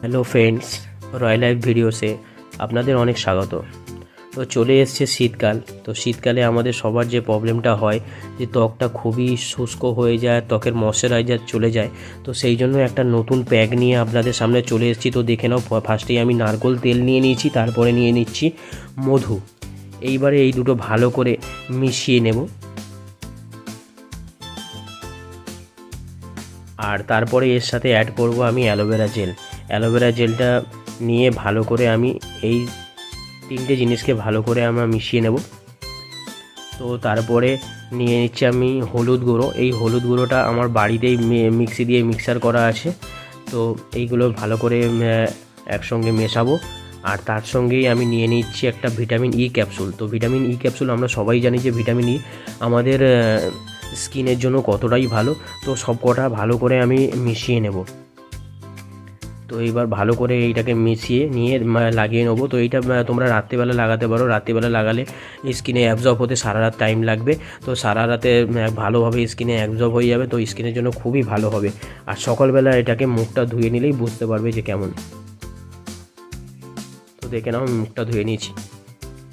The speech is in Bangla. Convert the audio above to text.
হ্যালো ফ্রেন্ডস, রয়্যাল লাইফ ভিডিওসে আপনাদের অনেক স্বাগত। তো চলে এসছে শীতকাল। তো শীতকালে আমাদের সবার যে প্রবলেমটা হয় যে ত্বকটা খুবই শুষ্ক হয়ে যায়, ত্বকের ময়শ্চারাইজার চলে যায়। তো সেই জন্য একটা নতুন প্যাক নিয়ে আপনাদের সামনে চলে এসেছি। তো দেখে নাও, ফার্স্টেই আমি নারকেল তেল নিয়ে নিয়েছি, তারপরে নিয়ে নিচ্ছি মধু। এইবারে এই দুটো ভালো করে মিশিয়ে নেব। আর তারপরে এর সাথে অ্যাড করব আমি অ্যালোভেরা জেল। অ্যালোভেরা জেলটা নিয়ে ভালো করে আমি এই তিনটে জিনিসকে ভালো করে আমরা মিশিয়ে নেব। তো তারপরে নিয়ে নিচ্ছি আমি হলুদ গুঁড়ো। এই হলুদ গুঁড়োটা আমার বাড়িতেই মিক্সি দিয়ে মিক্সার করা আছে। তো এইগুলো ভালো করে একসঙ্গে মেশাবো। আর তার সঙ্গেই আমি নিয়ে নিচ্ছি একটা ভিটামিন ই ক্যাপসুল। তো ভিটামিন ই ক্যাপসুল আমরা সবাই জানি যে ভিটামিন ই আমাদের স্কিনের জন্য কতটাই ভালো। তো সব কটা ভালো করে আমি মিশিয়ে নেব। তো এইবার ভালো করে এইটাকে মিশিয়ে নিয়ে লাগিয়ে নেবো। তো এইটা তোমরা রাত্রিবেলা লাগাতে পারো। রাত্রিবেলা লাগালে স্কিনে অ্যাবজর্ব হতে সারা রাত টাইম লাগবে। তো সারা রাতে ভালোভাবে স্কিনে অ্যাবজর্ব হয়ে যাবে। তো স্কিনের জন্য খুবই ভালো হবে। আর সকালবেলা এটাকে মুখটা ধুয়ে নিলেই বুঝতে পারবে যে কেমন। তো দেখে নাও, মুখটা ধুয়ে নিয়েছি।